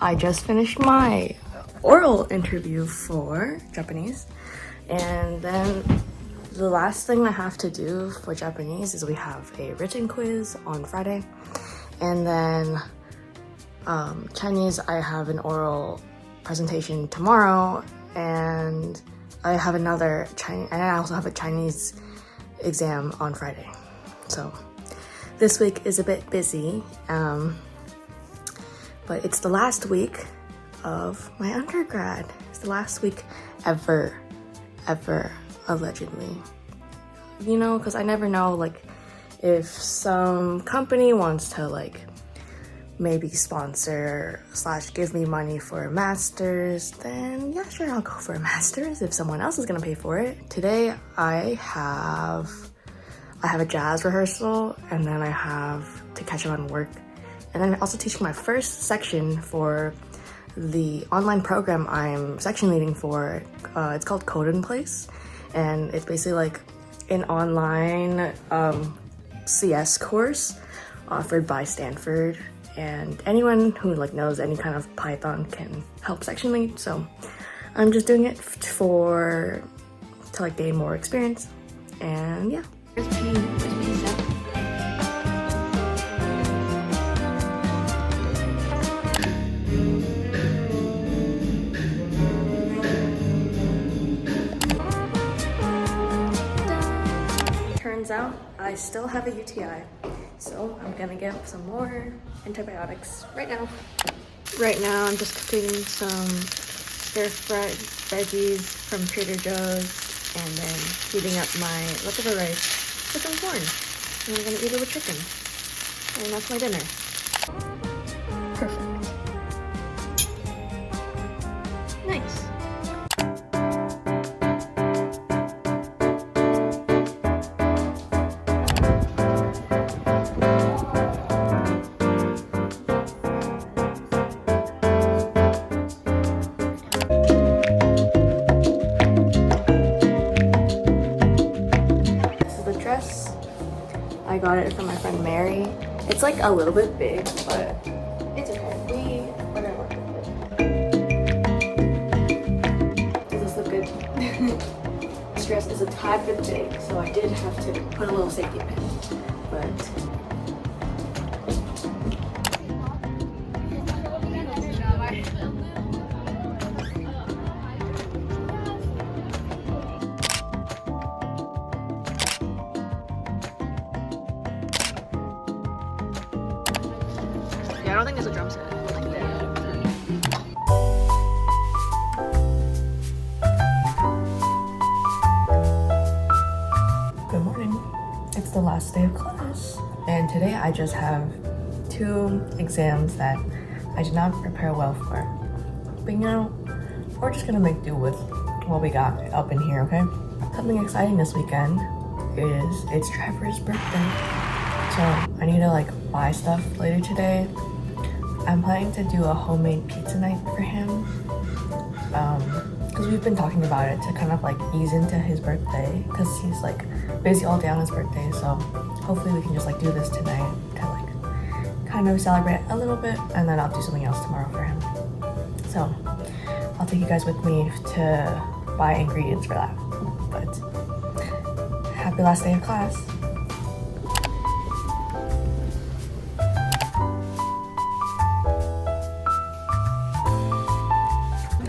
I just finished my oral interview for Japanese, and then the last thing I have to do for Japanese is we have a written quiz on Friday, and then Chinese, I have an oral presentation tomorrow, and I have another Chinese, and I also have a Chinese exam on Friday. So this week is a bit busy, but it's the last week of my undergrad. It's the last week ever, allegedly. You know, because I never know, like, if some company wants to, like, maybe sponsor / give me money for a master's, then yeah, sure, I'll go for a master's if someone else is gonna pay for it. Today I have a jazz rehearsal, and then I have to catch up on work, and then I'm also teaching my first section for the online program I'm section leading for. It's called Code in Place, and it's basically like an online CS course offered by Stanford, and anyone who like knows any kind of Python can help section lead. So I'm just doing it to like gain more experience, and yeah. Turns out I still have a UTI, so I'm gonna get some more antibiotics right now. Right now I'm just cooking some stir-fried veggies from Trader Joe's, and then heating up my leftover rice with some corn, and I'm gonna eat it with chicken, and that's my dinner. Perfect. Nice. I got it from my friend Mary. It's like a little bit big, but it's okay. We're gonna work with it. Does this look good? This dress is a tad bit big, so I did have to put a little safety pin, but I don't think there's a drum set. Like there. Good morning. It's the last day of class, and today I just have 2 exams that I did not prepare well for. But you know, we're just gonna make do with what we got up in here, okay? Something exciting this weekend is it's Trevor's birthday, so I need to like buy stuff later today. I'm planning to do a homemade pizza night for him, because we've been talking about it to kind of like ease into his birthday, because he's like busy all day on his birthday. So hopefully we can just like do this tonight to like kind of celebrate a little bit, and then I'll do something else tomorrow for him. So I'll take you guys with me to buy ingredients for that. But happy last day of class.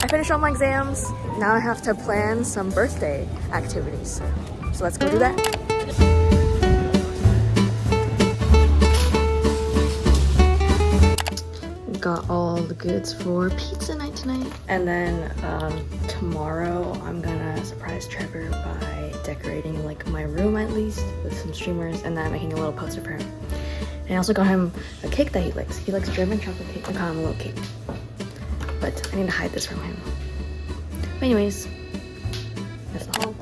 I finished all my exams. Now I have to plan some birthday activities. So let's go do that. Got all the goods for pizza night tonight. And then tomorrow I'm gonna surprise Trevor by decorating like my room at least with some streamers, and then making a little poster for him. And I also got him a cake that he likes. He likes German chocolate cake. I got him a little cake. But I need to hide this from him. But anyways, that's the haul.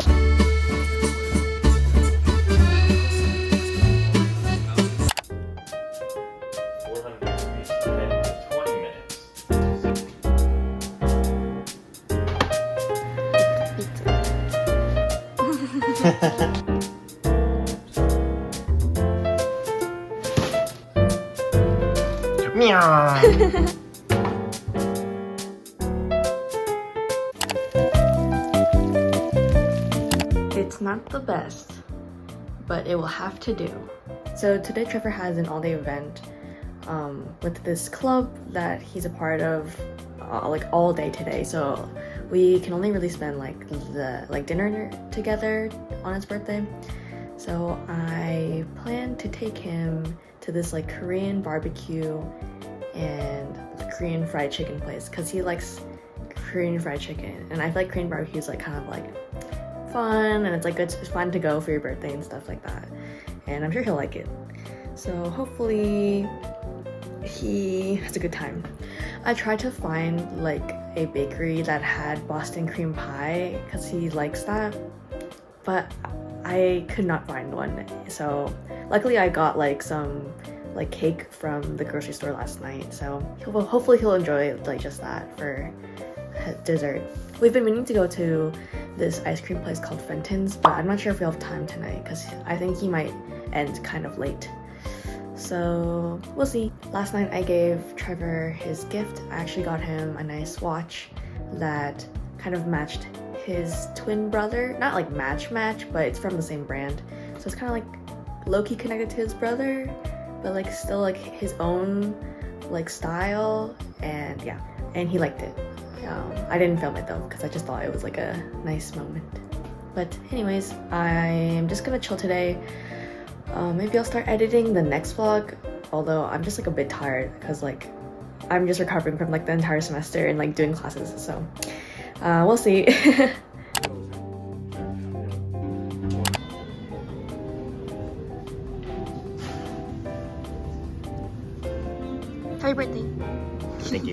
Meow. It's not the best, but it will have to do. So today Trevor has an all-day event with this club that he's a part of like all day today. So we can only really spend like dinner together on his birthday. So I plan to take him to this like Korean barbecue and Korean fried chicken place because he likes Korean fried chicken, and I feel like Korean barbecue is like kind of like fun, and it's like it's fun to go for your birthday and stuff like that, and I'm sure he'll like it. So hopefully he has a good time. I tried to find like a bakery that had Boston cream pie because he likes that, but I could not find one. So luckily I got like some like cake from the grocery store last night, so hopefully he'll enjoy like just that for dessert. We've been meaning to go to this ice cream place called Fenton's, but I'm not sure if we'll have time tonight because I think he might end kind of late. So we'll see. Last night I gave Trevor his gift. I actually got him a nice watch that kind of matched his twin brother. Not like match, but it's from the same brand. So it's kind of like low-key connected to his brother, but like still like his own like style, and yeah, and he liked it. I didn't film it though because I just thought it was like a nice moment. But anyways, I'm just gonna chill today. Maybe I'll start editing the next vlog, although I'm just like a bit tired because like I'm just recovering from like the entire semester and like doing classes, so we'll see. Happy birthday. Thank you.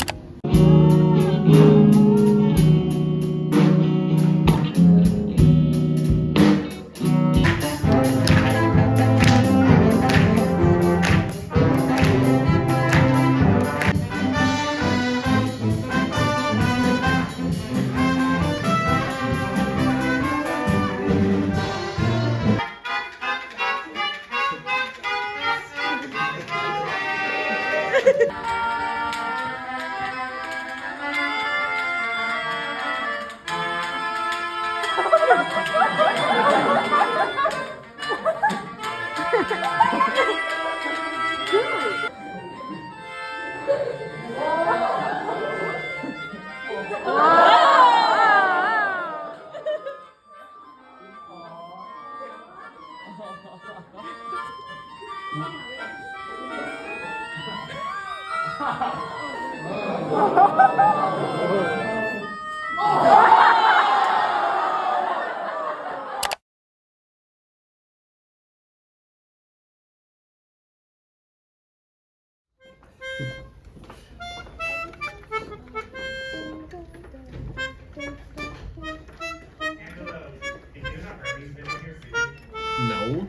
No.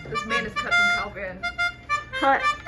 This man is cut from Calvin. Cut.